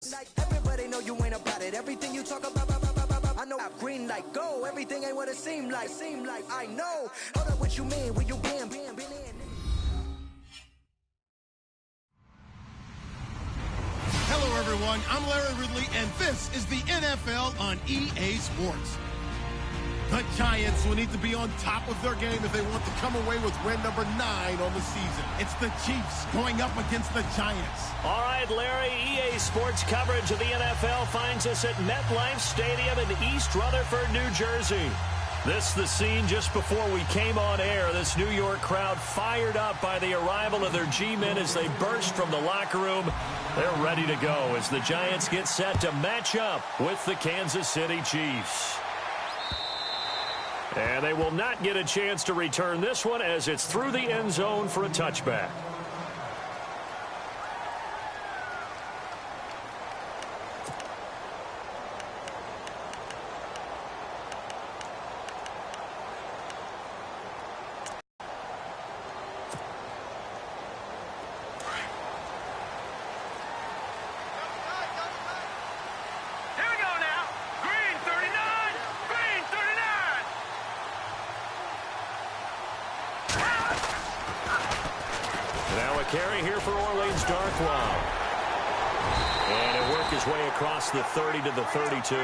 Everybody know you ain't about it. Everything you talk about, I know. Green light, go. Everything ain't what it seem like. I know. Hold up, what you mean? Where you been in? Hello, everyone. I'm Larry Ridley, and this is the NFL on EA Sports. The Giants will need to be on top of their game if they want to come away with win number 9 on the season. It's the Chiefs going up against the Giants. All right, Larry, EA Sports coverage of the NFL finds us at MetLife Stadium in East Rutherford, New Jersey. This is the scene just before we came on air. This New York crowd fired up by the arrival of their G-men as they burst from the locker room. They're ready to go as the Giants get set to match up with the Kansas City Chiefs. And they will not get a chance to return this one as it's through the end zone for a touchback. Carry here for Orleans Darkwa. And it worked his way across the 30 to the 32.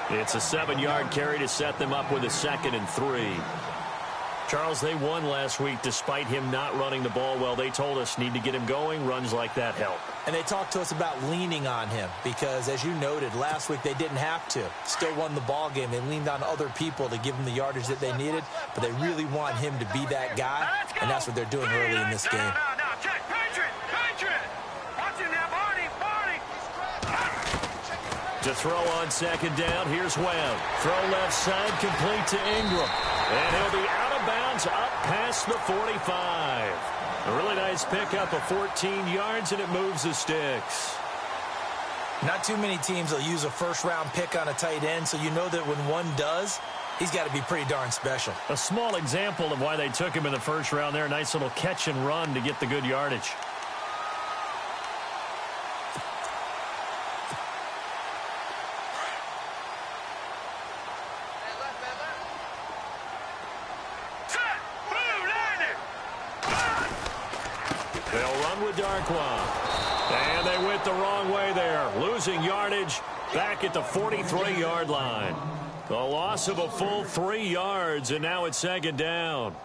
It's a 7-yard carry to set them up with a 2nd and 3. Charles, they won last week despite him not running the ball well. They told us need to get him going. Runs like that help. And they talked to us about leaning on him because, as you noted, last week they didn't have to. Still won the ball game. They leaned on other people to give them the yardage that they needed, but they really want him to be that guy, and that's what they're doing early in this game. To throw on 2nd down, here's Webb. Throw left side, complete to Ingram. And he'll be out of bounds up past the 45. A really nice pickup of 14 yards, and it moves the sticks. Not too many teams will use a first-round pick on a tight end, so you know that when one does, he's got to be pretty darn special. A small example of why they took him in the first round there. Nice little catch and run to get the good yardage. They'll run with Darkwa. And they went the wrong way there. Losing yardage back at the 43-yard line. The loss of a full 3 yards, and now it's 2nd down.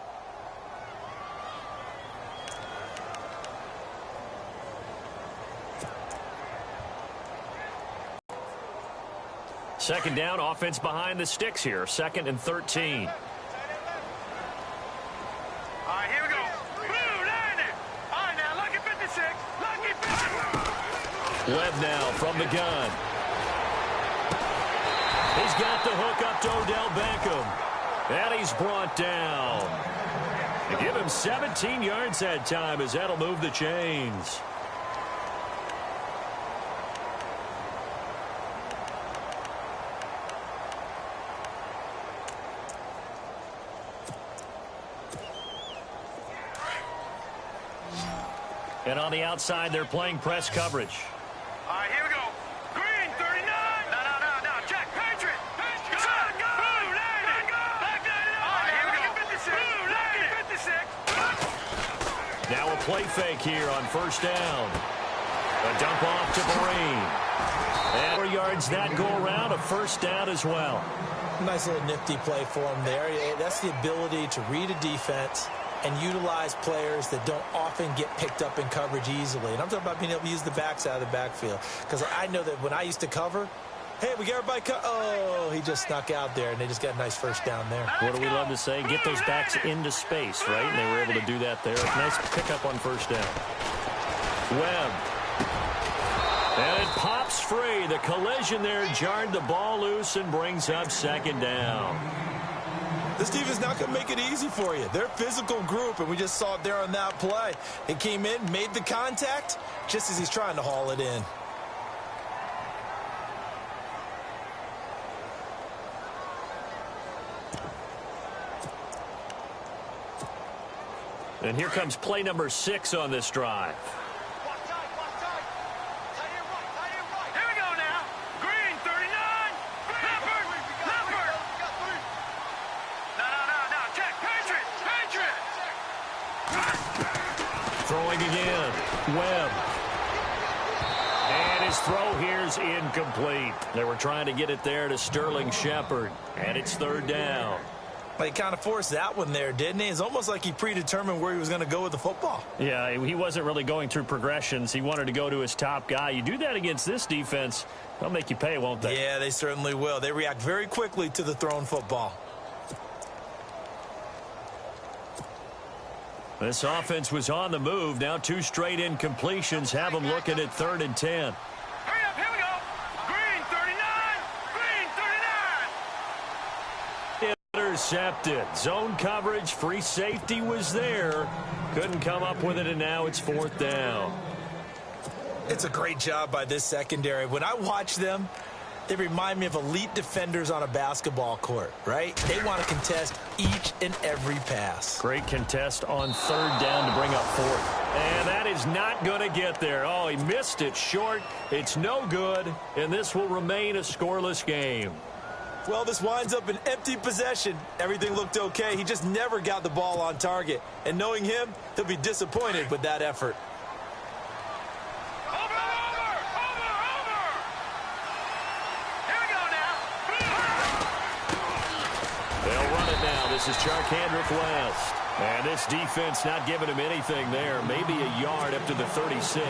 Second down, offense behind the sticks here. 2nd and 13. Webb now from the gun. He's got the hook up to Odell Beckham. And he's brought down. They give him 17 yards that time as that'll move the chains. And on the outside, they're playing press coverage. All right, here we go. Green, 39. No. Check. Patriot. Go. Blue, 90. Black, 99. All right, here we go. 56. Blue, 90. 56. Now a play fake here on 1st down. A dump off to Marine. And 4 yards that go around, a 1st down as well. Nice little nifty play for him there. That's the ability to read a defense and utilize players that don't often get picked up in coverage easily. And I'm talking about being able to use the backs out of the backfield. Because I know that when I used to cover, hey, we got everybody oh, he just snuck out there, and they just got a nice 1st down there. What do we love to say? Get those backs into space, right? And they were able to do that there. Nice pickup on 1st down. Webb. And it pops free. The collision there jarred the ball loose and brings up 2nd down. This defense not going to make it easy for you. They're a physical group, and we just saw it there on that play. It came in, made the contact, just as he's trying to haul it in. And here comes play number 6 on this drive. again. Webb. And his throw here's incomplete. They were trying to get it there to Sterling Shepard. And it's third down. Well, he kind of forced that one there, didn't he? It's almost like he predetermined where he was going to go with the football. Yeah, he wasn't really going through progressions. He wanted to go to his top guy. You do that against this defense, they'll make you pay, won't they? Yeah, they certainly will. They react very quickly to the thrown football. This offense was on the move. Now 2 straight incompletions have them looking at 3rd and 10. Hurry up, here we go. Green 39. Green 39. Intercepted. Zone coverage, free safety was there. Couldn't come up with it, and now it's 4th down. It's a great job by this secondary. When I watch them, they remind me of elite defenders on a basketball court, right? They want to contest each and every pass. Great contest on 3rd down to bring up 4th. And that is not going to get there. Oh, he missed it short. It's no good, and this will remain a scoreless game. Well, this winds up an empty possession. Everything looked okay. He just never got the ball on target. And knowing him, he'll be disappointed with that effort. This is Charkandrick West. And this defense not giving him anything there. Maybe a yard up to the 36.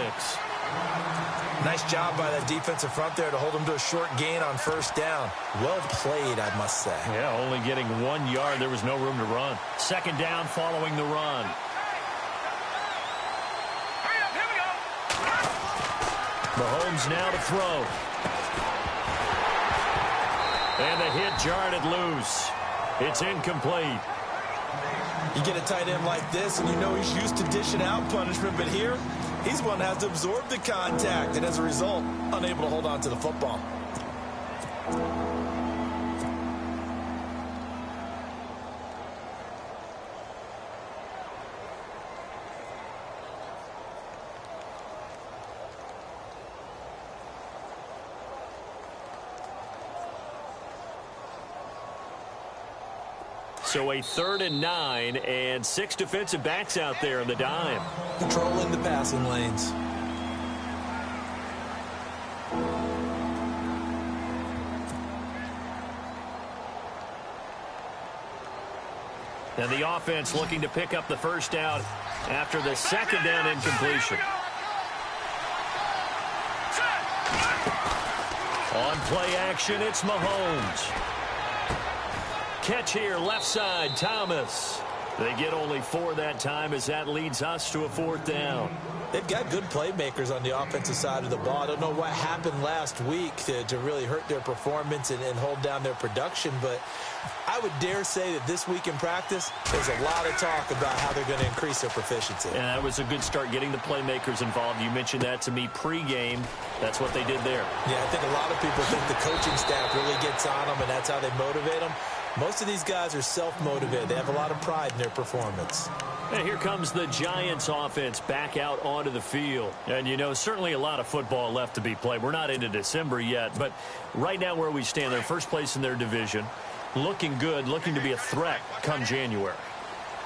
Nice job by that defensive front there to hold him to a short gain on 1st down. Well played, I must say. Yeah, only getting 1 yard. There was no room to run. 2nd down following the run. Hurry up, here we go. Mahomes now to throw. And the hit jarred it loose. It's incomplete. You get a tight end like this, and you know he's used to dishing out punishment, but here, he's one that has to absorb the contact, and as a result, unable to hold on to the football. So a 3rd and 9 and 6 defensive backs out there in the dime. Controlling the passing lanes. And the offense looking to pick up the 1st down after the 2nd down incompletion. On play action, it's Mahomes. Catch here, left side, Thomas. They get only 4 that time as that leads us to a 4th down. They've got good playmakers on the offensive side of the ball. I don't know what happened last week to really hurt their performance and hold down their production, but I would dare say that this week in practice, there's a lot of talk about how they're going to increase their proficiency. And that was a good start, getting the playmakers involved. You mentioned that to me pregame. That's what they did there. Yeah, I think a lot of people think the coaching staff really gets on them, and that's how they motivate them. Most of these guys are self-motivated. They have a lot of pride in their performance. And here comes the Giants offense back out onto the field. And, you know, certainly a lot of football left to be played. We're not into December yet, but right now where we stand, they're first place in their division. Looking good, looking to be a threat come January.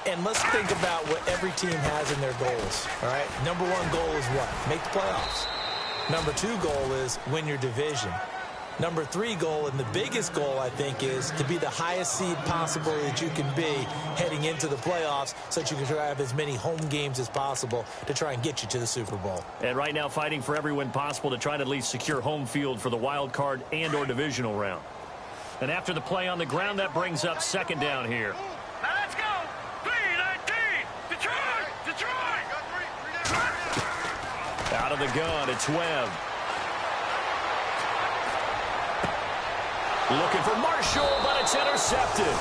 And let's think about what every team has in their goals, all right? Number 1 goal is what? Make the playoffs. Number 2 goal is win your division. Number 3 goal, and the biggest goal, I think, is to be the highest seed possible that you can be heading into the playoffs so that you can try to have as many home games as possible to try and get you to the Super Bowl. And right now fighting for every win possible to try to at least secure home field for the wild card and or divisional round. And after the play on the ground, that brings up 2nd down here. Now let's go. 3-19. Detroit. Detroit. Out of the gun, it's Webb. Looking for Marshall, but it's intercepted.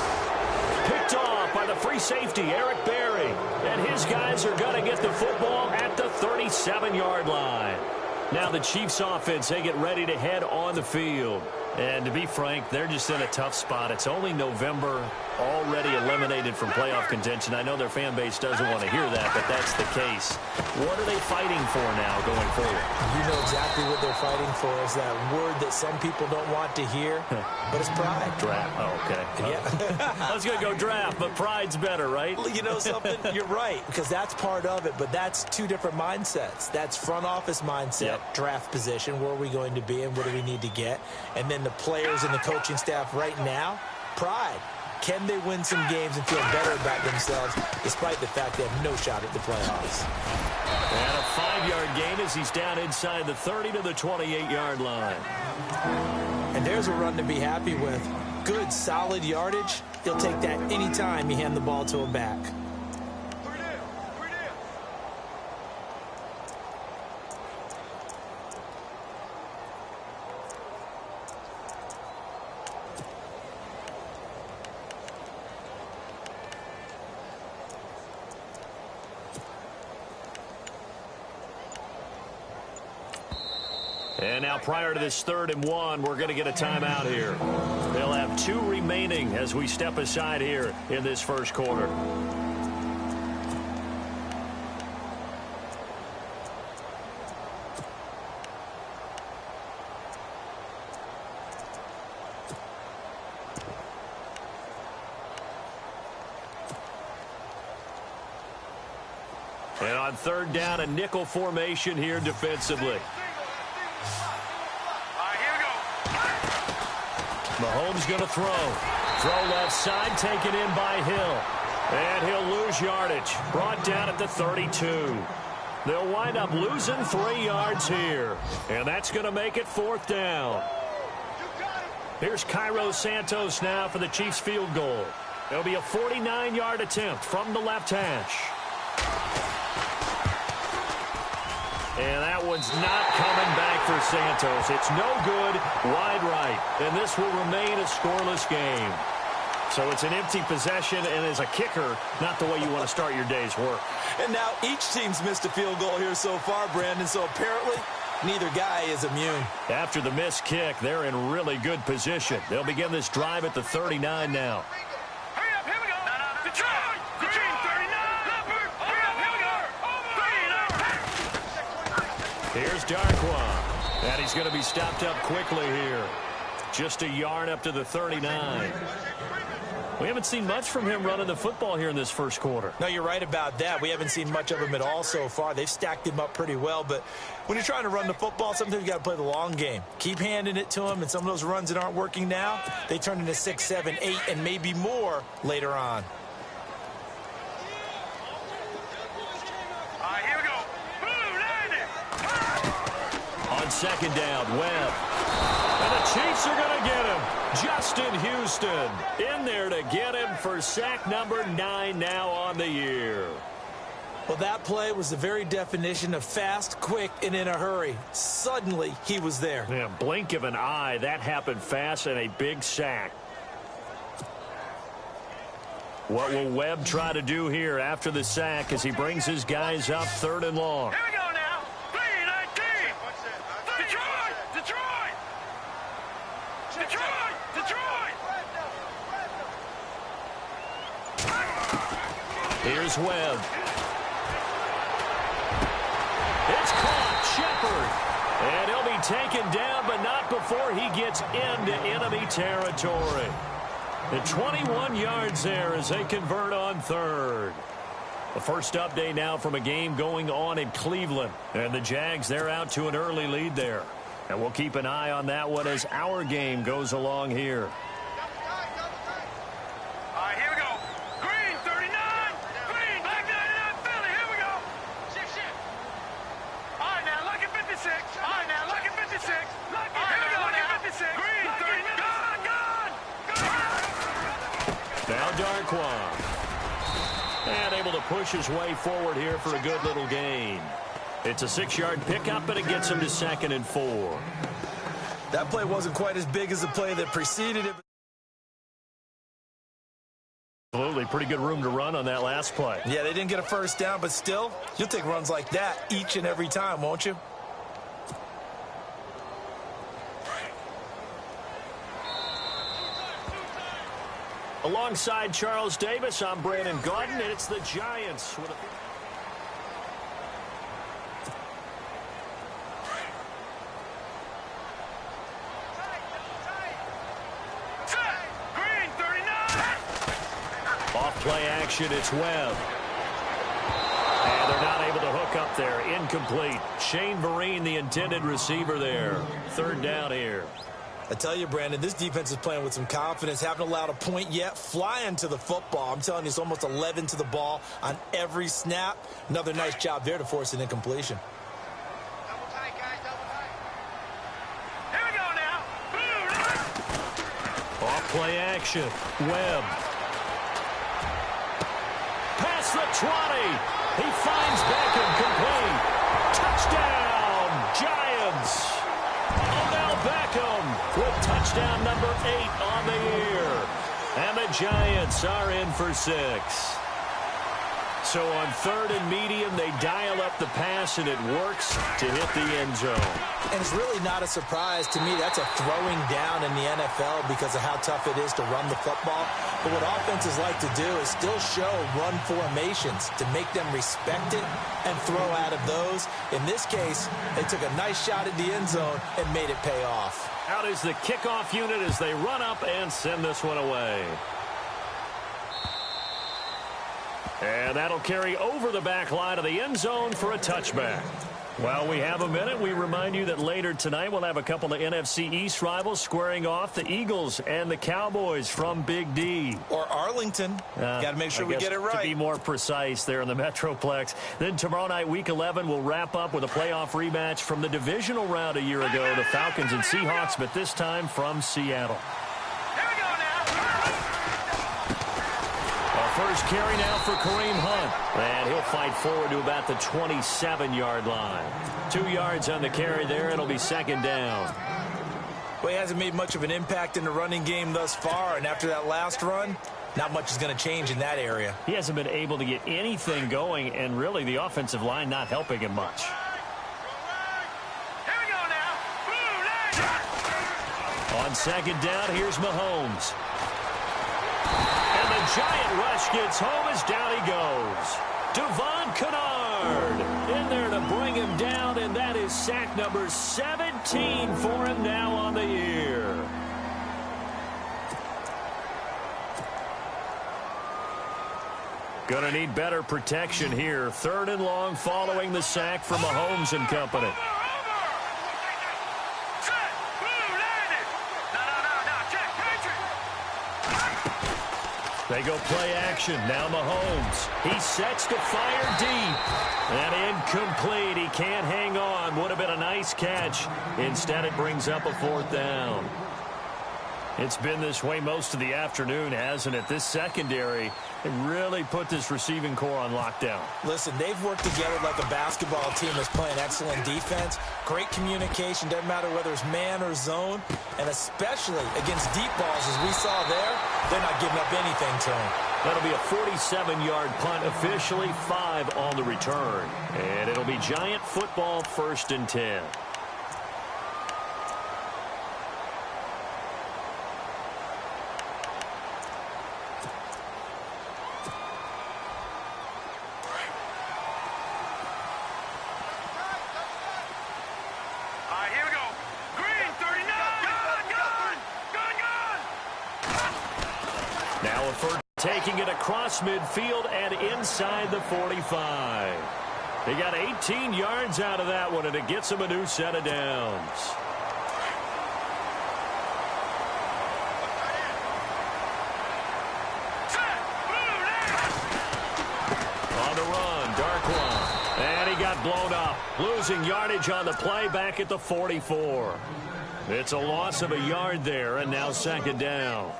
Picked off by the free safety, Eric Berry. And his guys are going to get the football at the 37-yard line. Now the Chiefs offense, they get ready to head on the field. And to be frank, they're just in a tough spot. It's only November, already eliminated from playoff contention. I know their fan base doesn't want to hear that, but that's the case. What are they fighting for now going forward? You know exactly what they're fighting for is that word that some people don't want to hear, but it's pride. Draft. Oh, okay. Yeah. I was going to go draft, but pride's better, right? You know something? You're right, because that's part of it, but that's two different mindsets. That's front office mindset, draft position, where are we going to be and what do we need to get? And then the players and the coaching staff right now, pride. Can they win some games and feel better about themselves despite the fact they have no shot at the playoffs? And a 5-yard gain as he's down inside the 30 to the 28-yard line. And there's a run to be happy with. Good, solid yardage. He'll take that anytime you hand the ball to a back. And now prior to this 3rd and 1, we're going to get a timeout here. They'll have 2 remaining as we step aside here in this first quarter. And on 3rd down, a nickel formation here defensively. Mahomes going to throw. Throw left side, taken in by Hill. And he'll lose yardage. Brought down at the 32. They'll wind up losing 3 yards here. And that's going to make it 4th down. Here's Cairo Santos now for the Chiefs field goal. It'll be a 49-yard attempt from the left hash. And that one's not coming back for Santos. It's no good, wide right. And this will remain a scoreless game. So it's an empty possession, and as a kicker, not the way you want to start your day's work. And now each team's missed a field goal here so far, Brandon, so apparently neither guy is immune. After the missed kick, they're in really good position. They'll begin this drive at the 39 now. Hurry up, here we go. Detroit, Green, 39. Leopard, hurry up, here we go. 39. Here's Darquan. And he's going to be stopped up quickly here. Just a yard up to the 39. We haven't seen much from him running the football here in this first quarter. No, you're right about that. We haven't seen much of him at all so far. They've stacked him up pretty well, but when you're trying to run the football, sometimes you got to play the long game. Keep handing it to him, and some of those runs that aren't working now, they turn into 6, 7, 8, and maybe more later on. All right, here we go. Boom, landed. On second down, Webb. And the Chiefs are going to get him. Justin Houston in there to get him for sack number 9 now on the year. Well, that play was the very definition of fast, quick, and in a hurry. Suddenly, he was there. Yeah, blink of an eye. That happened fast and a big sack. What will Webb try to do here after the sack as he brings his guys up 3rd and long? Here we go now. 3-19. Detroit, Detroit. Detroit, Detroit. Here's Webb. It's caught. Shepard. And he'll be taken down, but not before he gets into enemy territory. The 21 yards there as they convert on 3rd. The first update now from a game going on in Cleveland. And the Jags, they're out to an early lead there. And we'll keep an eye on that one as our game goes along here. All right, here we go. Green, 39. Green, black 99, Philly. Here we go. All right, now, lucky 56. All right, now, lucky 56. Lucky, here we go, lucky 56. Green, 39. Gone. Now Darquan. And able to push his way forward here for a good little gain. It's a 6-yard pickup, and it gets him to 2nd and 4. That play wasn't quite as big as the play that preceded it. Absolutely, pretty good room to run on that last play. Yeah, they didn't get a first down, but still, you'll take runs like that each and every time, won't you? Alongside Charles Davis, I'm Brandon Gaudin, and it's the Giants with a... Off play action, it's Webb. And they're not able to hook up there. Incomplete. Shane Vereen, the intended receiver there. Third down here. I tell you, Brandon, this defense is playing with some confidence. Haven't allowed a point yet. Flying to the football. I'm telling you, it's almost 11 to the ball on every snap. Another nice job there to force an incompletion. Double tight, guys, double tight. Here we go now. Off play action. Webb. Past the 20. He finds Beckham complete. Touchdown, Giants. Odell Beckham with touchdown number 8 on the year. And the Giants are in for 6. So on third and medium, they dial up the pass, and it works to hit the end zone. And it's really not a surprise to me. That's a throwing down in the NFL because of how tough it is to run the football. But what offenses like to do is still show run formations to make them respect it and throw out of those. In this case, they took a nice shot at the end zone and made it pay off. Out is the kickoff unit as they run up and send this one away. And that'll carry over the back line of the end zone for a touchback. While we have a minute, we remind you that later tonight we'll have a couple of NFC East rivals squaring off, the Eagles and the Cowboys from Big D. Or Arlington. Got to make sure we get it right. To be more precise there in the Metroplex. Then tomorrow night, Week 11, we'll wrap up with a playoff rematch from the divisional round a year ago, the Falcons and Seahawks, but this time from Seattle. First carry now for Kareem Hunt. And he'll fight forward to about the 27-yard line. 2 yards on the carry there. It'll be second down. Well, he hasn't made much of an impact in the running game thus far. And after that last run, not much is going to change in that area. He hasn't been able to get anything going. And really, the offensive line not helping him much. Here we go now. On second down, here's Mahomes. Giant rush gets home as down he goes. Devon Kennard in there to bring him down, and that is sack number 17 for him now on the year. Gonna need better protection here. Third and long following the sack from Mahomes and company. They go play action. Now Mahomes. He sets to fire deep. And incomplete. He can't hang on. Would have been a nice catch. Instead, it brings up a fourth down. It's been this way most of the afternoon, hasn't it? This secondary really put this receiving core on lockdown. Listen, they've worked together like a basketball team that's playing excellent defense. Great communication. Doesn't matter whether it's man or zone. And especially against deep balls, as we saw there, they're not giving up anything to him. That'll be a 47-yard punt, officially 5 on the return. And it'll be Giant football, 1st and 10. Taking it across midfield and inside the 45. They got 18 yards out of that one, and it gets them a new set of downs. On the run, Darkwan. And he got blown up. Losing yardage on the play back at the 44. It's a loss of a yard there, and now second down.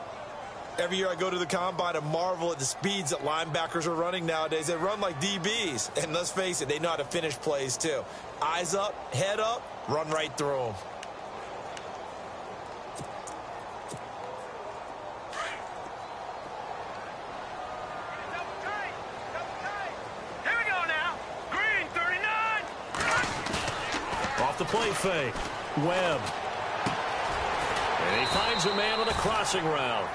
Every year I go to the combine and marvel at the speeds that linebackers are running nowadays. They run like DBs. And let's face it, they know how to finish plays too. Eyes up, head up, run right through them. Here we go now. Green, 39. Off the play fake. Webb. And he finds a man on the crossing route.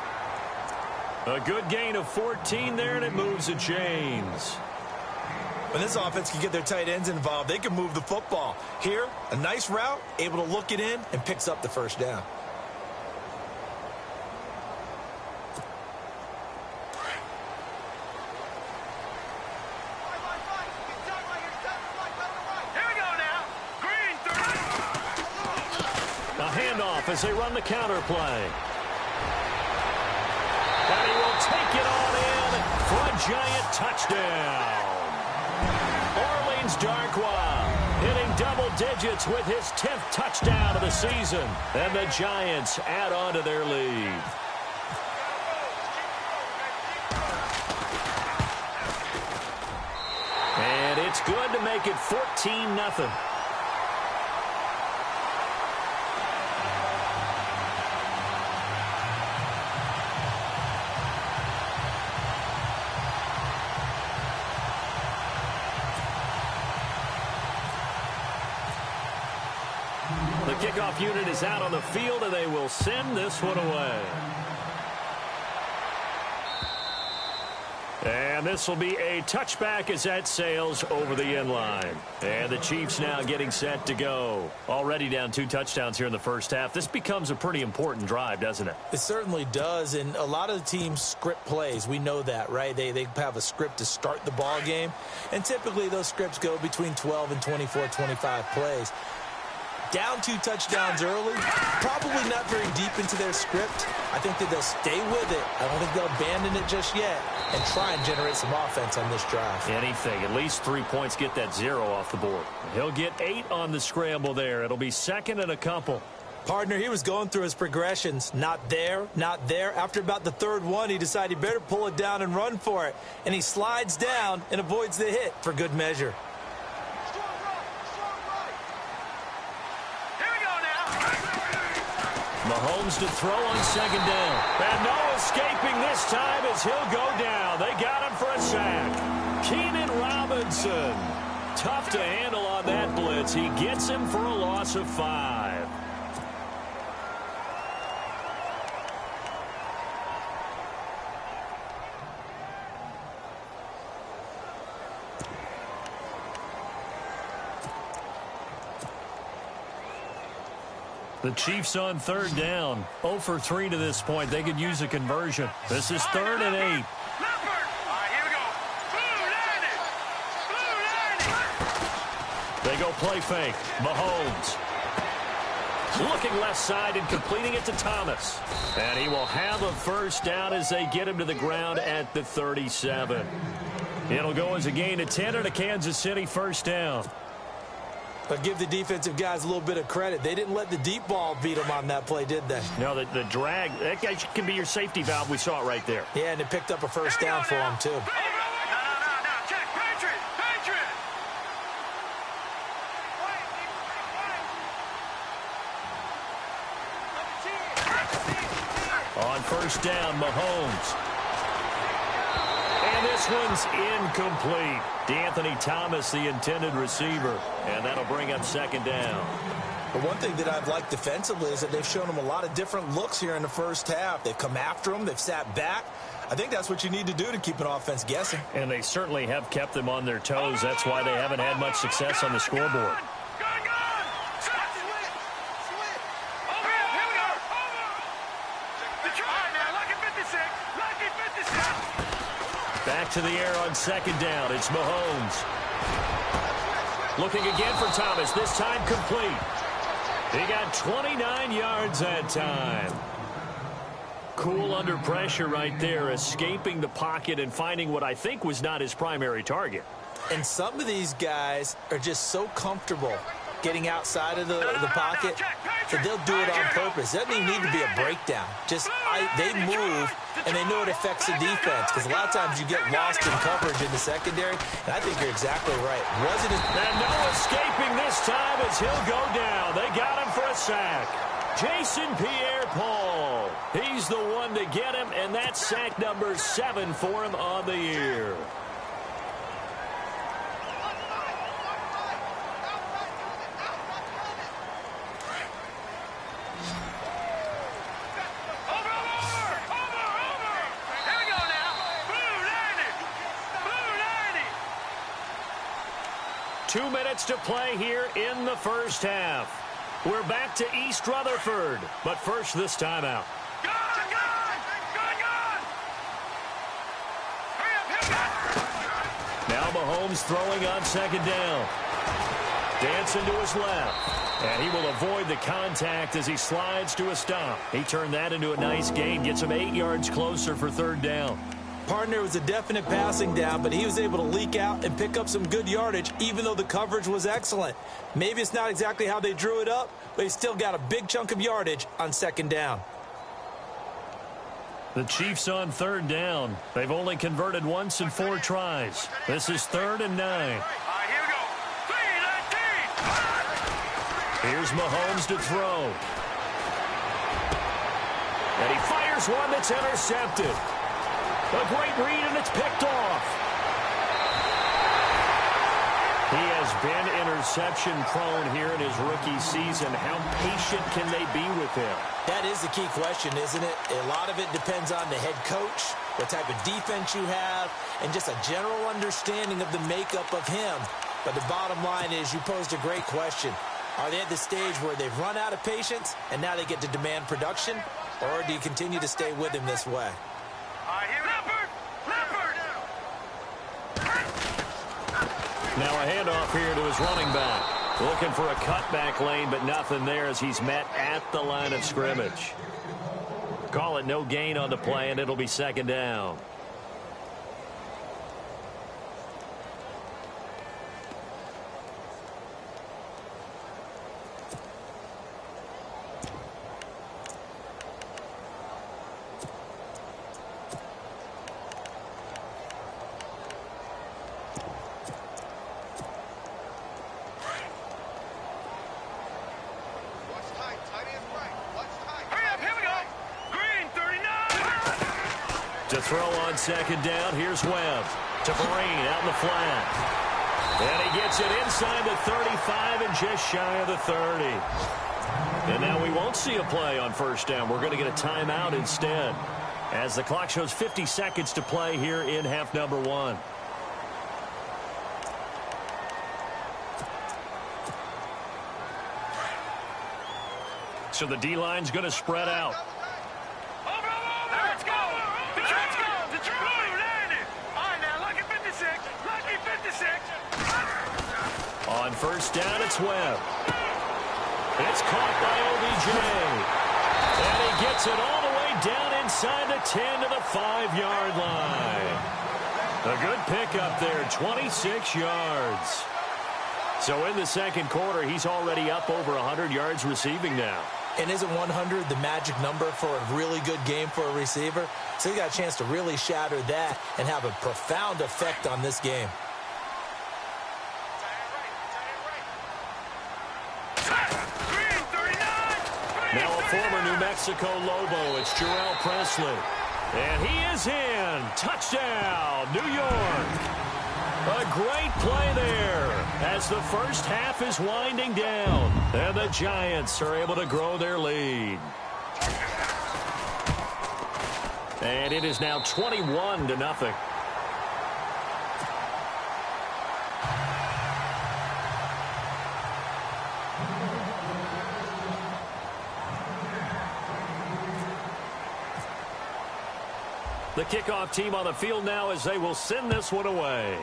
A good gain of 14 there, and it moves the chains. When this offense can get their tight ends involved, they can move the football. Here, a nice route, able to look it in, and picks up the first down. As they run the counter play. And he will take it on in for a giant touchdown. Orleans Darkwa hitting double digits with his 10th touchdown of the season. And the Giants add on to their lead. And it's good to make it 14-0. The kickoff unit is out on the field, and they will send this one away. And this will be a touchback as that sails over the end line. And the Chiefs now getting set to go. Already down 2 touchdowns here in the first half. This becomes a pretty important drive, doesn't it? It certainly does, and a lot of the teams script plays. We know that, right? They have a script to start the ball game, and typically those scripts go between 12 and 24, 25 plays. Down 2 touchdowns early, probably not very deep into their script. I think that they'll stay with it. I don't think they'll abandon it just yet and try and generate some offense on this drive. Anything. At least 3 points, get that 0 off the board. He'll get 8 on the scramble there. It'll be second and a couple. Partner, he was going through his progressions. Not there, not there. After about the 3rd one, he decided he better pull it down and run for it. And he slides down and avoids the hit for good measure. Mahomes to throw on second down. And no escaping this time as he'll go down. They got him for a sack. Keenan Robinson. Tough to handle on that blitz. He gets him for a loss of 5. The Chiefs on 3rd down. 0 for 3 to this point. They could use a conversion. This is 3rd and 8. They go play fake. Mahomes. Looking left side and completing it to Thomas. And he will have a first down as they get him to the ground at the 37. It'll go as a gain of 10 and a Kansas City first down. But give the defensive guys a little bit of credit. They didn't let the deep ball beat them on that play, did they? No, the drag, that guy can be your safety valve. We saw it right there. Yeah, and it picked up a first down for him, too. No, check, Patriot. On first down, Mahomes. And this one's incomplete. DeAnthony Thomas, the intended receiver. And that'll bring up second down. But one thing that I've liked defensively is that they've shown him a lot of different looks here in the first half. They've come after him. They've sat back. I think that's what you need to do to keep an offense guessing. And they certainly have kept them on their toes. That's why they haven't had much success on the scoreboard. Back to the air on second down. It's Mahomes. Looking again for Thomas. This time complete. He got 29 yards that time. Cool under pressure right there, escaping the pocket and finding what I think was not his primary target. And some of these guys are just so comfortable getting outside of the pocket that they'll do it on purpose. It doesn't even need to be a breakdown. They move, and they know it affects the defense, because a lot of times you get lost in coverage in the secondary, and I think you're exactly right. And no escaping this time as he'll go down. They got him for a sack. Jason Pierre-Paul. He's the one to get him, and that's sack number 7 for him on the year. 2 minutes to play here in the first half. We're back to East Rutherford, but first this timeout. Now Mahomes throwing on second down. Dancing to his left. And he will avoid the contact as he slides to a stop. He turned that into a nice gain, gets him 8 yards closer for third down. Partner was a definite passing down, but he was able to leak out and pick up some good yardage, even though the coverage was excellent. Maybe it's not exactly how they drew it up, but he still got a big chunk of yardage on second down. The Chiefs on third down. They've only converted once in 4 tries. This is 3rd and 9. All right, here we go. 3-19. Here's Mahomes to throw. And he fires one that's intercepted. A great read, and it's picked off. He has been interception-prone here in his rookie season. How patient can they be with him? That is the key question, isn't it? A lot of it depends on the head coach, what type of defense you have, and just a general understanding of the makeup of him. But the bottom line is you posed a great question. Are they at the stage where they've run out of patience, and now they get to demand production? Or do you continue to stay with him this way? Now a handoff here to his running back. Looking for a cutback lane, but nothing there as he's met at the line of scrimmage. Call it no gain on the play, and it'll be second down. To throw on second down, here's Webb. To Vereen out in the flat. And he gets it inside the 35 and just shy of the 30. And now we won't see a play on first down. We're going to get a timeout instead, as the clock shows 50 seconds to play here in half number 1. So the D-line's going to spread out. On first down, it's Webb. It's caught by OBJ. And he gets it all the way down inside the 10 to the 5-yard line. A good pickup there, 26 yards. So in the second quarter, he's already up over 100 yards receiving now. And isn't 100 the magic number for a really good game for a receiver? So he got a chance to really shatter that and have a profound effect on this game. Now a former New Mexico Lobo, it's Jarrell Presley. And he is in. Touchdown, New York. A great play there as the first half is winding down. And the Giants are able to grow their lead. And it is now 21-0. The kickoff team on the field now as they will send this one away.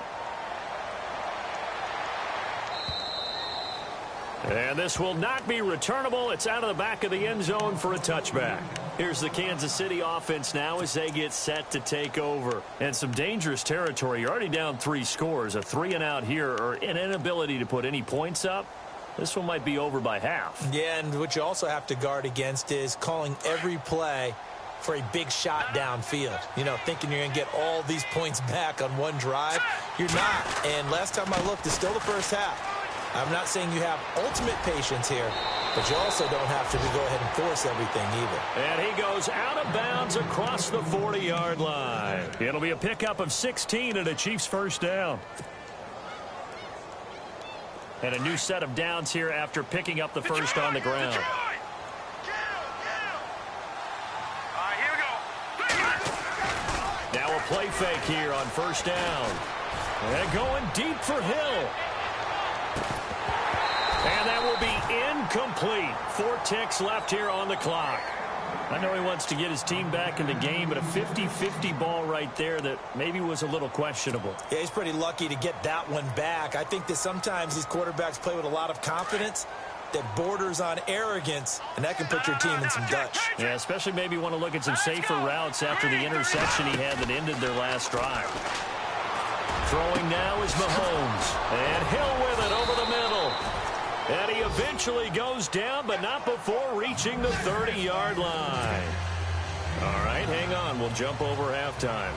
And this will not be returnable. It's out of the back of the end zone for a touchback. Here's the Kansas City offense now as they get set to take over. And some dangerous territory. You're already down 3 scores. A 3-and-out here or an inability to put any points up. This one might be over by half. Yeah, and what you also have to guard against is calling every play for a big shot downfield. You know, thinking you're going to get all these points back on one drive. You're not. And last time I looked, it's still the first half. I'm not saying you have ultimate patience here, but you also don't have to go ahead and force everything either. And he goes out of bounds across the 40-yard line. It'll be a pickup of 16 and a Chiefs first down. And a new set of downs here after picking up the first on the ground. Now a play fake here on first down. And going deep for Hill. that will be incomplete. 4 ticks left here on the clock. I know he wants to get his team back in the game, but a 50-50 ball right there that maybe was a little questionable. Yeah, he's pretty lucky to get that one back. I think that sometimes these quarterbacks play with a lot of confidence that borders on arrogance, and that can put your team in some Dutch. Yeah, especially maybe want to look at some safer routes after the interception he had that ended their last drive. Throwing now is Mahomes, and Hill with it over the middle. And he eventually goes down, but not before reaching the 30-yard line. All right, hang on. We'll jump over halftime.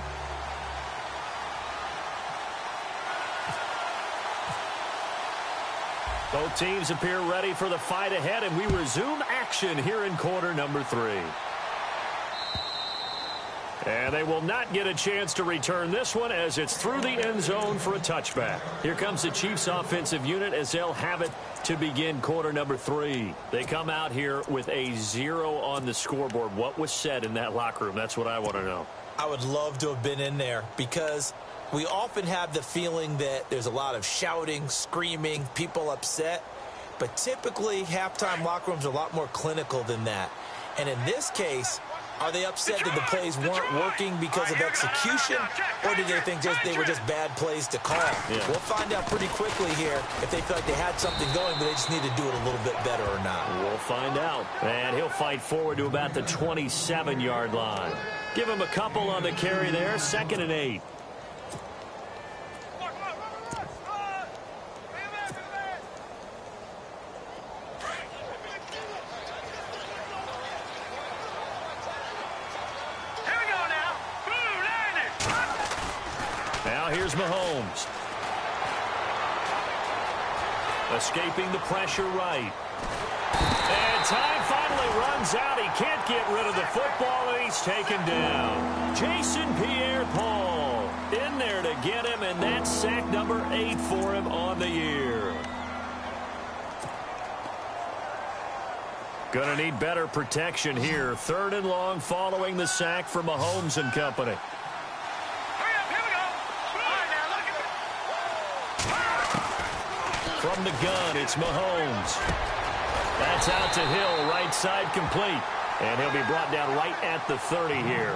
Both teams appear ready for the fight ahead, and we resume action here in quarter number 3. And they will not get a chance to return this one as it's through the end zone for a touchback. Here comes the Chiefs offensive unit as they'll have it to begin quarter number 3. They come out here with a 0 on the scoreboard. What was said in that locker room? That's what I want to know. I would love to have been in there because we often have the feeling that there's a lot of shouting, screaming, people upset. But typically, halftime locker rooms are a lot more clinical than that. And in this case, are they upset that the plays weren't working because of execution, or did they think they were just bad plays to call? Yeah. We'll find out pretty quickly here if they feel like they had something going, but they just need to do it a little bit better or not. We'll find out. And he'll fight forward to about the 27-yard line. Give him a couple on the carry there, 2nd and 8. Here's Mahomes. Escaping the pressure right. And time finally runs out. He can't get rid of the football, and he's taken down. Jason Pierre-Paul in there to get him, and that's sack number 8 for him on the year. Gonna need better protection here. 3rd and long following the sack for Mahomes and company. From the gun, it's Mahomes. That's out to Hill, right side complete. And he'll be brought down right at the 30 here.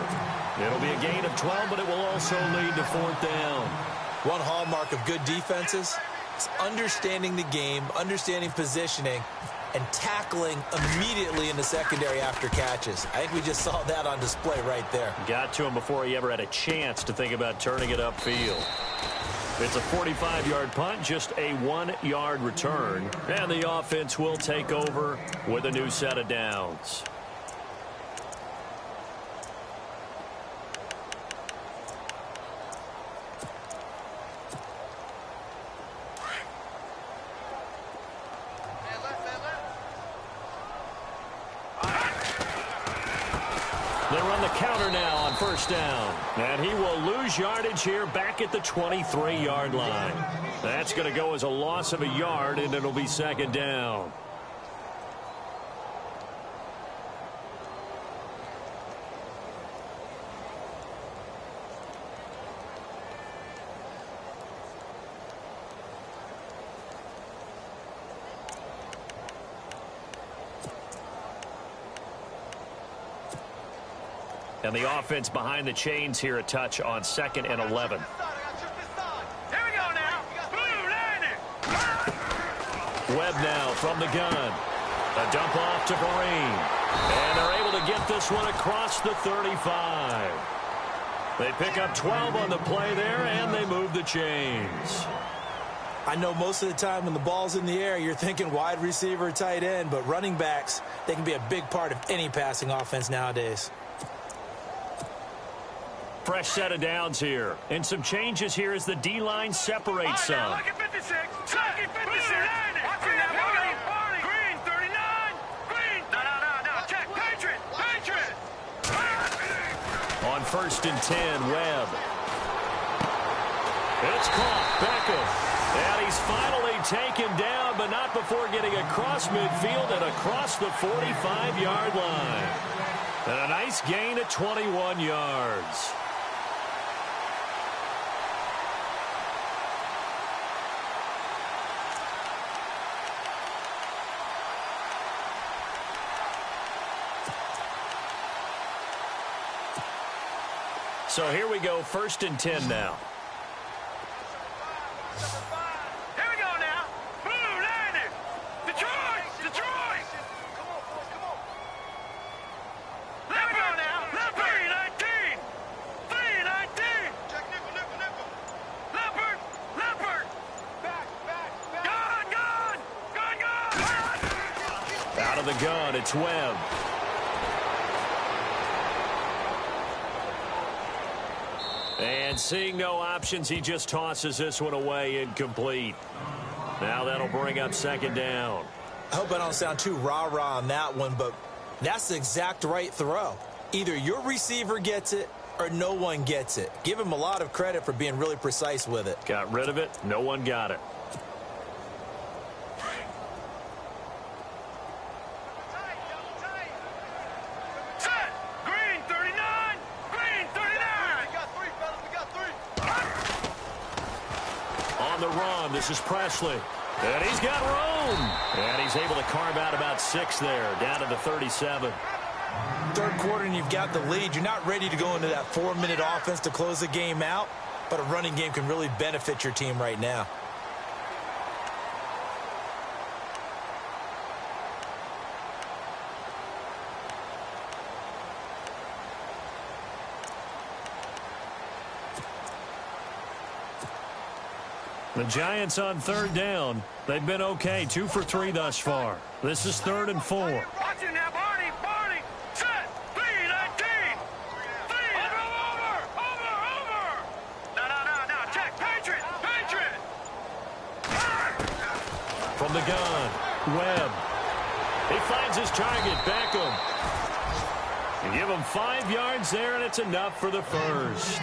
It'll be a gain of 12, but it will also lead to 4th down. One hallmark of good defenses is understanding the game, understanding positioning, and tackling immediately in the secondary after catches. I think we just saw that on display right there. Got to him before he ever had a chance to think about turning it upfield. It's a 45-yard punt, just a 1-yard return. And the offense will take over with a new set of downs. They run the counter now on 1st down. And he will lose yardage here back at the 23-yard line. That's going to go as a loss of a yard, and it'll be 2nd down. And the offense behind the chains here, a touch on 2nd and 11. Here we go now. Blue landing. Webb now from the gun. A dump off to Vereen. And they're able to get this one across the 35. They pick up 12 on the play there, and they move the chains. I know most of the time when the ball's in the air, you're thinking wide receiver, tight end, but running backs, they can be a big part of any passing offense nowadays. Fresh set of downs here. And some changes here as the D-line separates some. Look at 56. Look at 56. Green, 39. Green. No. Check. Patriot. On 1st and 10, Webb. It's caught. Beckham. And he's finally taken down, but not before getting across midfield and across the 45-yard line. And a nice gain at 21 yards. So here we go, 1st and 10 now. Here we go now. Blue, landing. Detroit. Detroit. Come on, boys, come on. Here we go now. 3-19. 3-19. Check nickel. Leopard. Back. Gun. Out of the gun, it's Webb. And seeing no options, he just tosses this one away, incomplete. Now that'll bring up 2nd down. I hope I don't sound too rah-rah on that one, but that's the exact right throw. Either your receiver gets it or no one gets it. Give him a lot of credit for being really precise with it. Got rid of it. No one got it. Set. Green 39. Green 39. We got 3, fellas. We got 3. On the run, this is Presley. And he's got room. And he's able to carve out about 6 there, down to the 37. Third quarter and you've got the lead. You're not ready to go into that 4-minute offense to close the game out, but a running game can really benefit your team right now. The Giants on 3rd down. They've been okay, 2 for 3 thus far. This is 3rd and 4. Watch it now, Barney. Set. 3-19. Over. No. Check. Patriot. From the gun, Webb. He finds his target, Beckham. You give him 5 yards there, and it's enough for the first.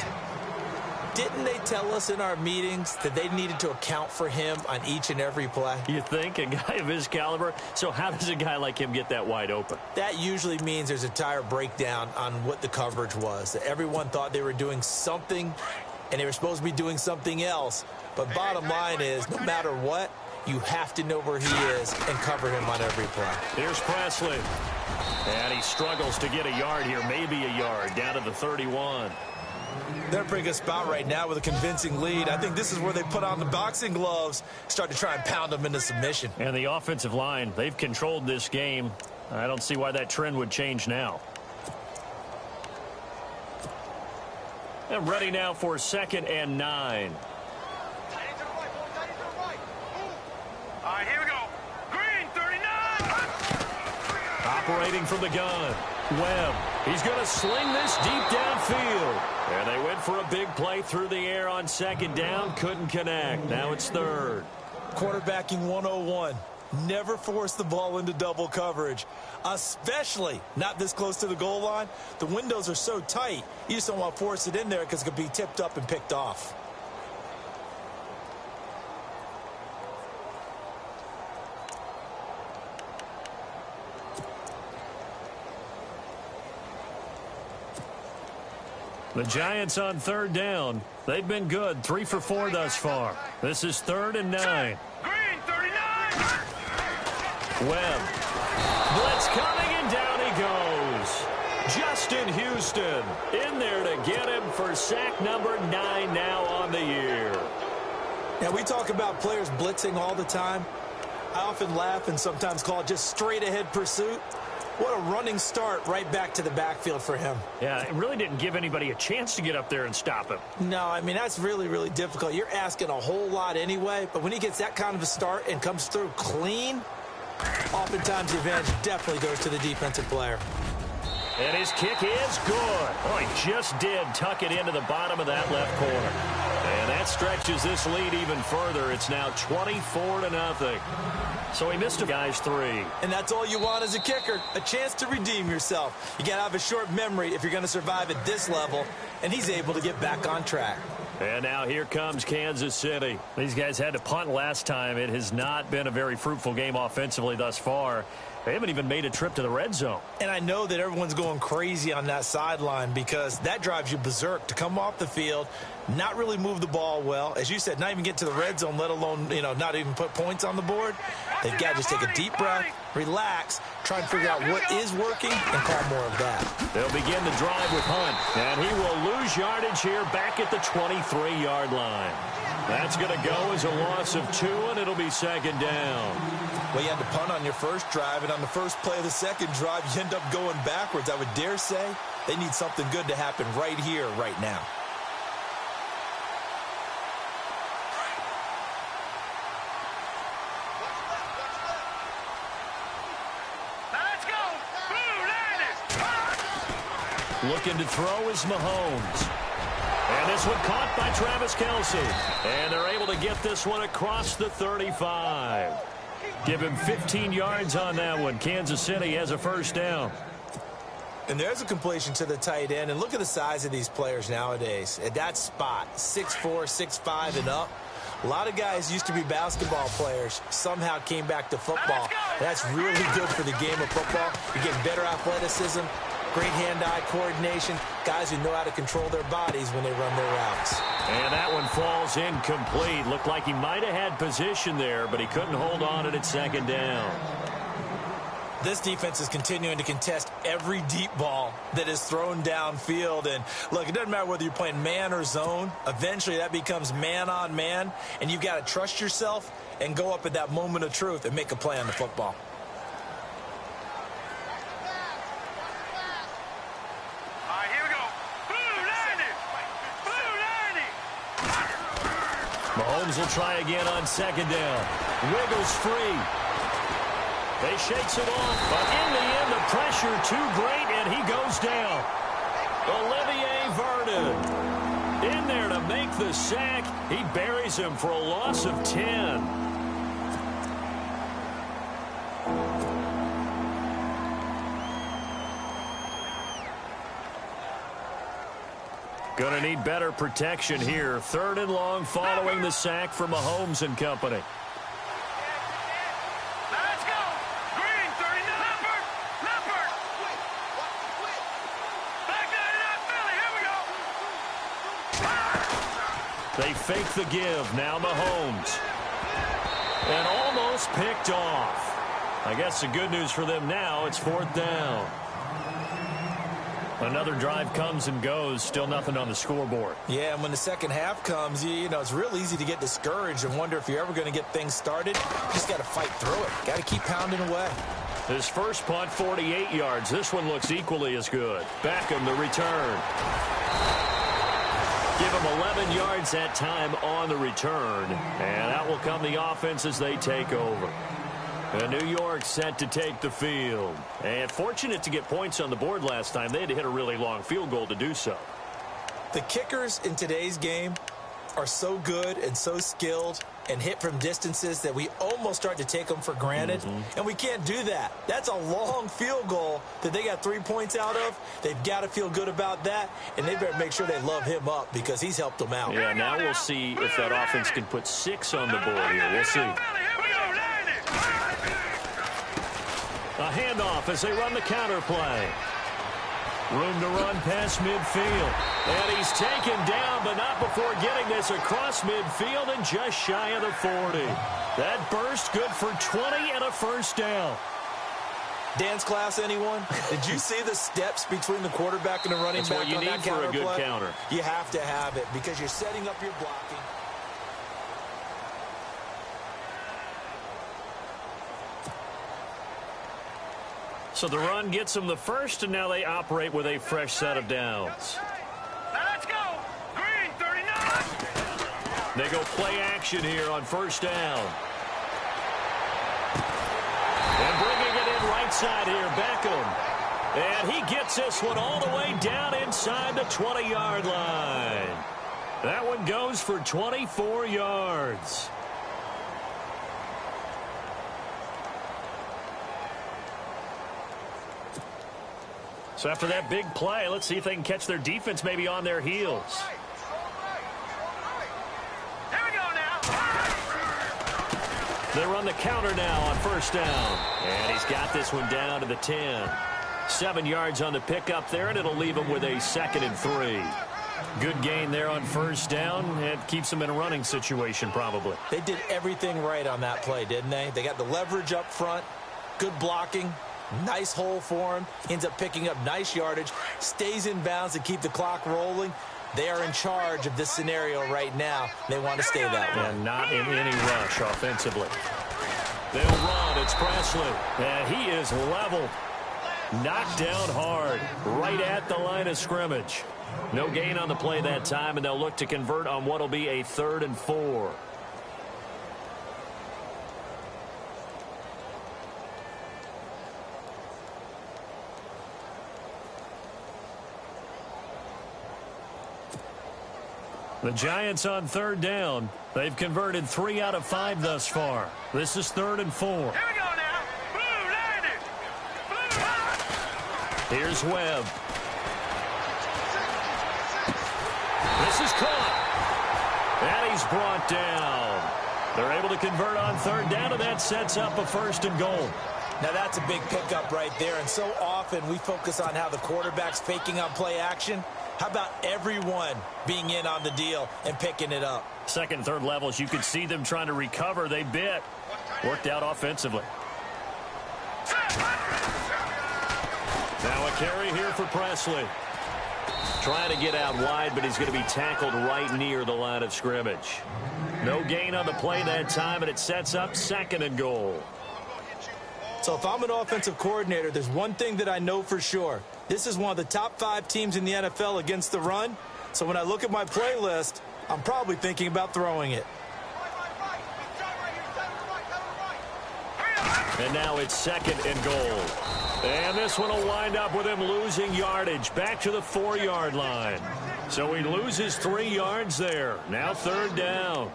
Didn't they tell us in our meetings that they needed to account for him on each and every play? You think, a guy of his caliber? So how does a guy like him get that wide open? That usually means there's a entire breakdown on what the coverage was. Everyone thought they were doing something, and they were supposed to be doing something else. But bottom line is, no matter what, you have to know where he is and cover him on every play. Here's Presley. And he struggles to get a yard here, maybe a yard, down to the 31. They're in a pretty good spot right now with a convincing lead. I think this is where they put on the boxing gloves, start to try and pound them into submission. And the offensive line, they've controlled this game. I don't see why that trend would change now. And ready now for 2nd and 9. All right, here we go. Green 39. Operating from the gun, Webb. He's going to sling this deep downfield. And they went for a big play through the air on 2nd down. Couldn't connect. Now it's 3rd. Quarterbacking 101. Never force the ball into double coverage, especially not this close to the goal line. The windows are so tight, you just don't want to force it in there because it could be tipped up and picked off. The Giants on 3rd down. They've been good, 3 for 4 thus far. This is 3rd and 9. Green 39. Webb. Blitz coming, and down he goes. Justin Houston in there to get him for sack number 9 now on the year. Now, we talk about players blitzing all the time. I often laugh and sometimes call it just straight-ahead pursuit. What a running start right back to the backfield for him. Yeah, it really didn't give anybody a chance to get up there and stop him. No, I mean, that's really, really difficult. You're asking a whole lot anyway, but when he gets that kind of a start and comes through clean, oftentimes the advantage definitely goes to the defensive player. And his kick is good. Oh, he just did tuck it into the bottom of that left corner. And that stretches this lead even further. It's now 24-0. So he missed a guy's 3. And that's all you want as a kicker, a chance to redeem yourself. You got to have a short memory if you're going to survive at this level, and he's able to get back on track. And now here comes Kansas City. These guys had to punt last time. It has not been a very fruitful game offensively thus far. They haven't even made a trip to the red zone. And I know that everyone's going crazy on that sideline because that drives you berserk to come off the field, not really move the ball well. As you said, not even get to the red zone, let alone, not even put points on the board. They've got to just take a deep breath, relax, try and figure out what is working, and call more of that. They'll begin the drive with Hunt, and he will lose yardage here back at the 23-yard line. That's going to go as a loss of 2, and it'll be second down. Well, you had to punt on your first drive, and on the first play of the second drive, you end up going backwards. I would dare say they need something good to happen right here, right now. Looking to throw is Mahomes. And this one caught by Travis Kelce. And they're able to get this one across the 35. Give him 15 yards on that one. Kansas City has a first down. And there's a completion to the tight end. And look at the size of these players nowadays. At that spot, 6'4", 6'5", and up. A lot of guys used to be basketball players, somehow came back to football. That's really good for the game of football. You're getting better athleticism, great hand-eye coordination, guys who know how to control their bodies when they run their routes. And that one falls incomplete. Looked like he might have had position there, but he couldn't hold on at second down. This defense is continuing to contest every deep ball that is thrown downfield. And, look, it doesn't matter whether you're playing man or zone. Eventually, that becomes man-on-man, and you've got to trust yourself and go up at that moment of truth and make a play on the football. Mahomes will try again on second down. Wiggles free. They shakes it off, but in the end, the pressure too great, and he goes down. Olivier Vernon in there to make the sack. He buries him for a loss of 10. Going to need better protection here. 3rd and long following the sack from Mahomes and company. Let's go. Green, 39. Leopard. Back 99, Philly. Here we go. They fake the give. Now Mahomes. And almost picked off. I guess the good news for them now, it's 4th down. Another drive comes and goes. Still nothing on the scoreboard. Yeah, and when the second half comes, you know, it's real easy to get discouraged and wonder if you're ever going to get things started. You just got to fight through it. Got to keep pounding away. His first punt, 48 yards. This one looks equally as good. Beckham, the return. Give him 11 yards that time on the return. And out will come the offense as they take over. And New York set to take the field. And fortunate to get points on the board last time. They had to hit a really long field goal to do so. The kickers in today's game are so good and so skilled and hit from distances that we almost start to take them for granted. And we can't do that. That's a long field goal that they got 3 points out of. They've got to feel good about that, and they better make sure they love him up because he's helped them out. Yeah, now we'll see if that offense can put 6 on the board here. We'll see. A handoff as they run the counter play. Room to run past midfield. And he's taken down, but not before getting this across midfield and just shy of the 40. That burst good for 20 and a first down. Dance class, anyone? Did you see the steps between the quarterback and the running back on that counter play? That's what you need for a good counter. You have to have it because you're setting up your blocking. So the run gets them the first, and now they operate with a fresh set of downs. Let's go. Green, 39. They go play action here on first down. And bringing it in right side here, Beckham. And he gets this one all the way down inside the 20-yard line. That one goes for 24 yards. So after that big play, let's see if they can catch their defense maybe on their heels. Here we go now. They run the counter now on first down. And he's got this one down to the 10. 7 yards on the pickup there, and it'll leave him with a 2nd and 3. Good gain there on first down. It keeps them in a running situation probably. They did everything right on that play, didn't they? They got the leverage up front, good blocking, Nice hole for him. Ends up picking up nice yardage. Stays in bounds to keep the clock rolling. They are in charge of this scenario right now. They want to stay that way. And not in any rush offensively. They'll run. It's Presley. And he is leveled. Knocked down hard. Right at the line of scrimmage. No gain on the play that time, and they'll look to convert on what will be a 3rd and 4. The Giants on 3rd down. They've converted 3 out of 5 thus far. This is 3rd and 4. Here we go now. Blue landed. Blue. Here's Webb. This is caught. And he's brought down. They're able to convert on 3rd down, and that sets up a 1st and goal. Now, that's a big pickup right there, and so often we focus on how the quarterback's faking on play action. How about everyone being in on the deal and picking it up? 2nd and 3rd levels, you could see them trying to recover. They bit. Worked out offensively. Now a carry here for Presley. Trying to get out wide, but he's going to be tackled right near the line of scrimmage. No gain on the play that time, and it sets up 2nd and goal. So if I'm an offensive coordinator, there's one thing that I know for sure. This is one of the top 5 teams in the NFL against the run. So when I look at my playlist, I'm probably thinking about throwing it. And now it's 2nd and goal. And this one will wind up with him losing yardage back to the 4-yard line. So he loses 3 yards there. Now 3rd down.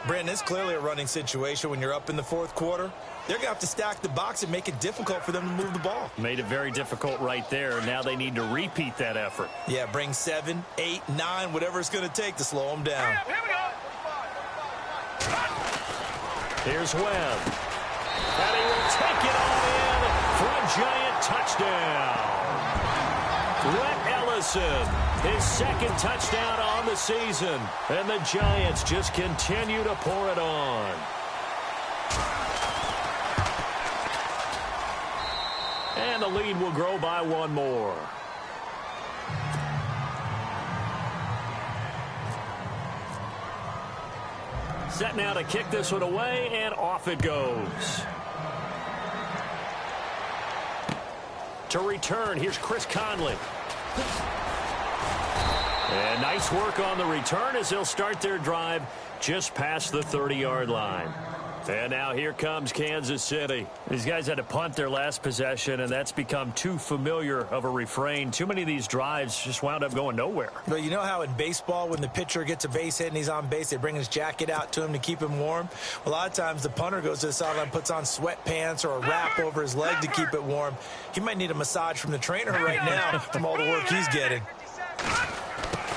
Brandon, it's clearly a running situation when you're up in the 4th quarter. They're going to have to stack the box and make it difficult for them to move the ball. Made it very difficult right there. Now they need to repeat that effort. Yeah, bring 7, 8, 9, whatever it's going to take to slow them down. Here we go. Here's Webb. And he will take it all in for a Giant touchdown. Rhett Ellison, his 2nd touchdown on the season. And the Giants just continue to pour it on. And the lead will grow by 1 more. Set now to kick this one away, and off it goes. To return, here's Chris Conley. And nice work on the return as they'll start their drive just past the 30-yard line. And now here comes Kansas City. These guys had to punt their last possession, and that's become too familiar of a refrain. Too many of these drives just wound up going nowhere. But you know how in baseball, when the pitcher gets a base hit and he's on base, they bring his jacket out to him to keep him warm? A lot of times the punter goes to the sideline, puts on sweatpants or a wrap over his leg to keep it warm. He might need a massage from the trainer right now from all the work he's getting.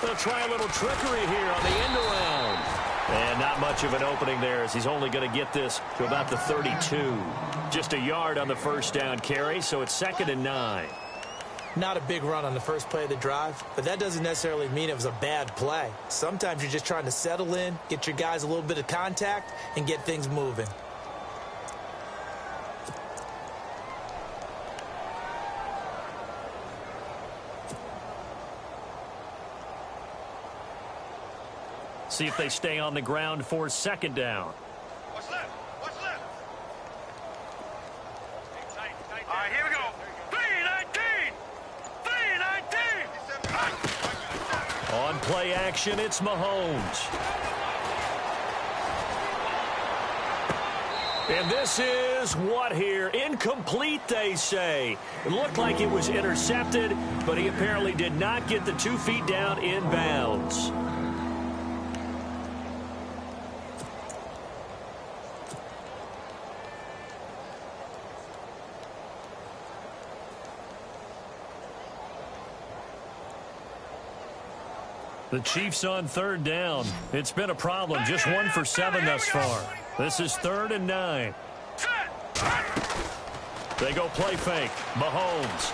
They'll try a little trickery here on the end around. And not much of an opening there as he's only going to get this to about the 32. Just a yard on the 1st down carry, so it's 2nd and 9. Not a big run on the first play of the drive, but that doesn't necessarily mean it was a bad play. Sometimes you're just trying to settle in, get your guys a little bit of contact, and get things moving. See if they stay on the ground for 2nd down. What's left? What's left? All right, here we go. 3-19. 3-19. On play action, it's Mahomes. And this is what here? Incomplete, they say. It looked like it was intercepted, but he apparently did not get the 2 feet down in bounds. The Chiefs on 3rd down. It's been a problem. Just 1 for 7 thus far. This is 3rd and 9. They go play fake. Mahomes.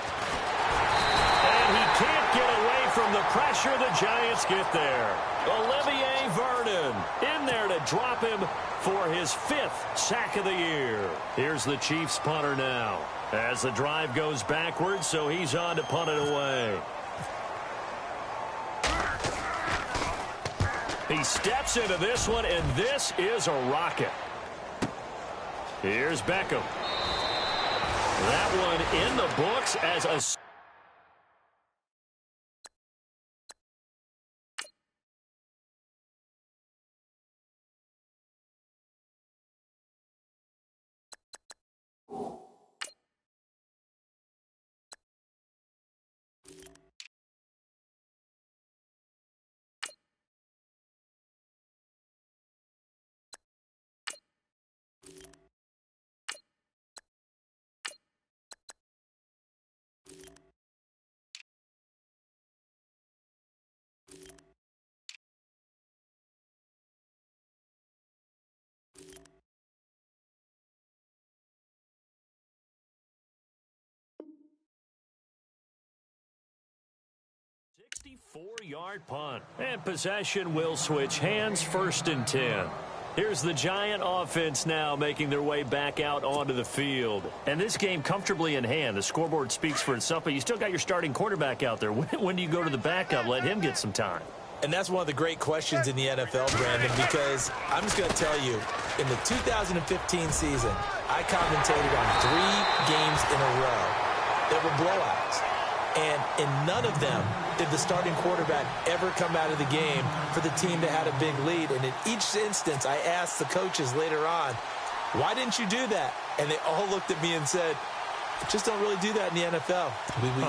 And he can't get away from the pressure. The Giants get there. Olivier Vernon in there to drop him for his 5th sack of the year. Here's the Chiefs punter now. As the drive goes backwards, so he's on to punt it away. He steps into this one, and this is a rocket. Here's Beckham. That one in the books as a... ...64-yard punt. And possession will switch hands, 1st and 10. Here's the Giant offense now making their way back out onto the field. And this game comfortably in hand. The scoreboard speaks for itself, but you still got your starting quarterback out there. When do you go to the backup? Let him get some time. And that's one of the great questions in the NFL, Brandon, because I'm just going to tell you, in the 2015 season, I commentated on 3 games in a row that were blowouts. And in none of them did the starting quarterback ever come out of the game for the team that had a big lead. And in each instance, I asked the coaches later on, why didn't you do that? And they all looked at me and said, just don't really do that in the NFL.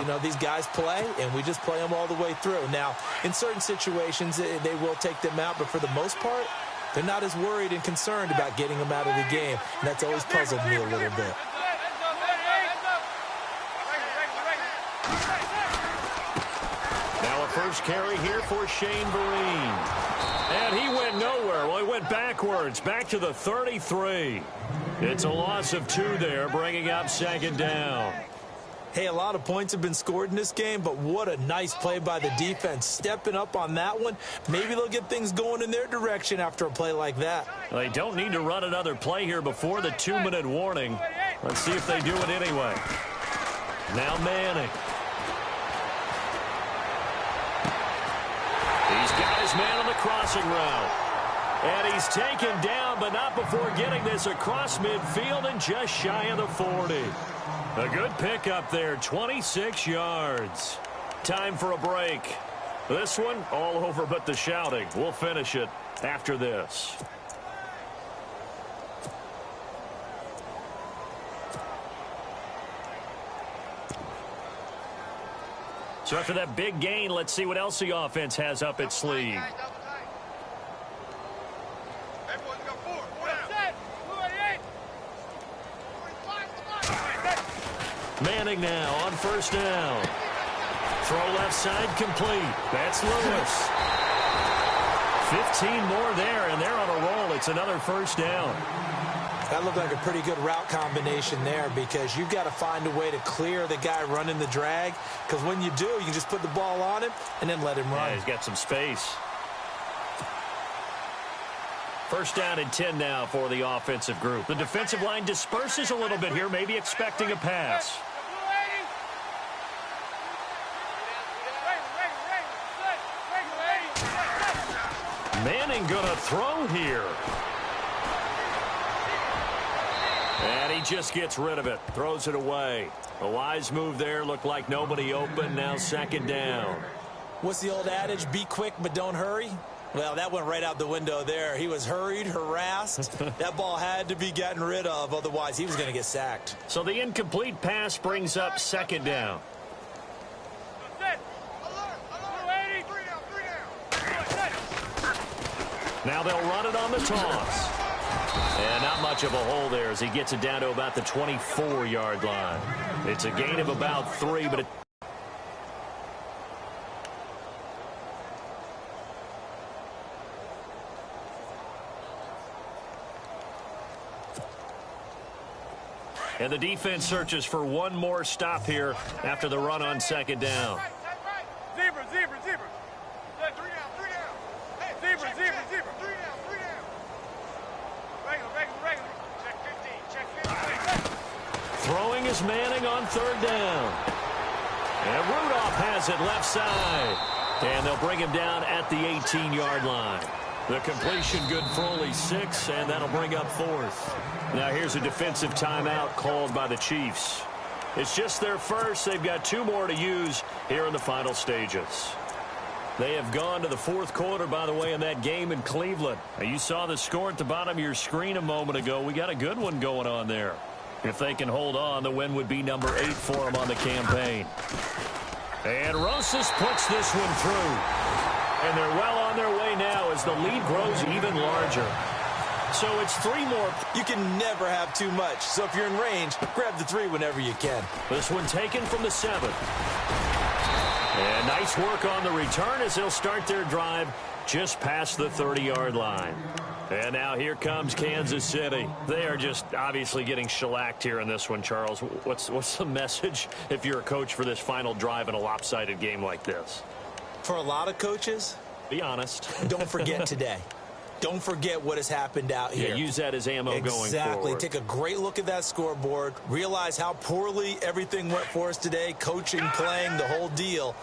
You know, these guys play, and we just play them all the way through. Now, in certain situations, they will take them out, but for the most part, they're not as worried and concerned about getting them out of the game. And that's always puzzled me a little bit. Now a first carry here for Shane Vereen. And he went nowhere. Well, he went backwards, back to the 33. It's a loss of 2 there, bringing up 2nd down. Hey, a lot of points have been scored in this game, but what a nice play by the defense. Stepping up on that one, maybe they'll get things going in their direction after a play like that. Well, they don't need to run another play here before the 2-minute warning. Let's see if they do it anyway. Now Manning. He's got his man on the crossing route. And he's taken down, but not before getting this across midfield and just shy of the 40. A good pickup there, 26 yards. Time for a break. This one, all over but the shouting. We'll finish it after this. So after that big gain, let's see what else the offense has up its sleeve. Manning now on 1st down. Throw left side complete. That's Lewis. 15 more there, and they're on a roll. It's another 1st down. That looked like a pretty good route combination there, because you've got to find a way to clear the guy running the drag, because when you do, you can just put the ball on him and then let him run. Yeah, he's got some space. 1st down and 10 now for the offensive group. The defensive line disperses a little bit here, maybe expecting a pass. Manning gonna throw here. And he just gets rid of it, throws it away. A wise move there, looked like nobody open, now 2nd down. What's the old adage, be quick but don't hurry? Well, that went right out the window there. He was hurried, harassed. That ball had to be gotten rid of, otherwise he was going to get sacked. So the incomplete pass brings up 2nd down. Now they'll run it on the toss. And not much of a hole there as he gets it down to about the 24-yard line. It's a gain of about 3, but it... And the defense searches for one more stop here after the run on 2nd down. Zebra, zebra, zebra. 3 down, 3 down. Hey, zebra, zebra, zebra. 3 down, 3 down. Regular, regular, regular. Check 15, check 15. Throwing is Manning on third down. And Rudolph has it left side. And they'll bring him down at the 18-yard line. The completion good for only 6, and that'll bring up 4th. Now here's a defensive timeout called by the Chiefs. It's just their first. They've got 2 more to use here in the final stages. They have gone to the 4th quarter, by the way, in that game in Cleveland. Now, you saw the score at the bottom of your screen a moment ago. We got a good one going on there. If they can hold on, the win would be number 8 for them on the campaign. And Rosas puts this one through. And they're well on their way now as the lead grows even larger. So it's 3 more. You can never have too much. So if you're in range, grab the 3 whenever you can. This one taken from the 7. And nice work on the return as they'll start their drive just past the 30-yard line. And now here comes Kansas City. They are just obviously getting shellacked here in this one, Charles. What's the message if you're a coach for this final drive in a lopsided game like this? For a lot of coaches, be honest. Don't forget today. Don't forget what has happened out here. Yeah, use that as ammo going forward. Exactly. Take a great look at that scoreboard. Realize how poorly everything went for us today. Coaching, playing, the whole deal.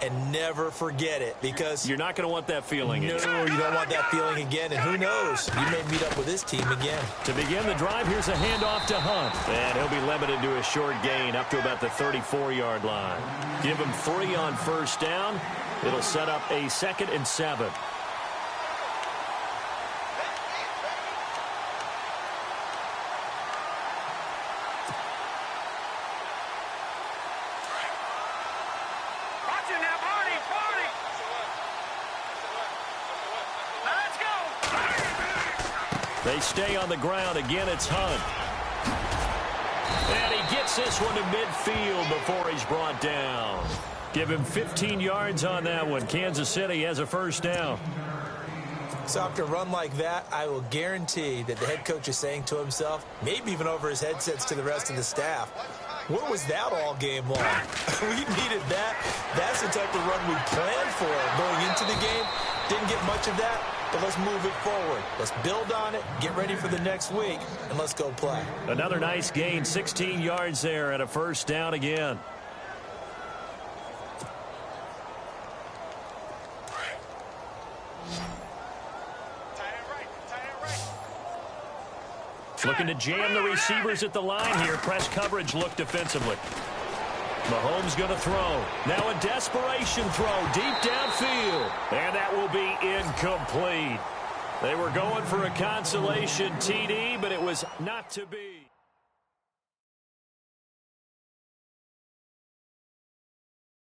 And never forget it, because you're not going to want that feeling again. No, you don't want that feeling again. And who knows? You may meet up with this team again. To begin the drive, here's a handoff to Hunt. And he'll be limited to a short gain up to about the 34-yard line. Give him 3 on first down. It'll set up a 2nd and 7. They stay on the ground. Again, it's Hunt. And he gets this one to midfield before he's brought down. Give him 15 yards on that one. Kansas City has a first down. So after a run like that, I will guarantee that the head coach is saying to himself, maybe even over his headsets to the rest of the staff, what was that all game long? We needed that. That's the type of run we planned for going into the game. Didn't get much of that. But let's move it forward. Let's build on it, get ready for the next week, and let's go play. Another nice gain, 16 yards there, and a first down again. Looking to jam the receivers at the line here. Press coverage look defensively. Mahomes going to throw. Now a desperation throw deep downfield. And that will be incomplete. They were going for a consolation TD, but it was not to be.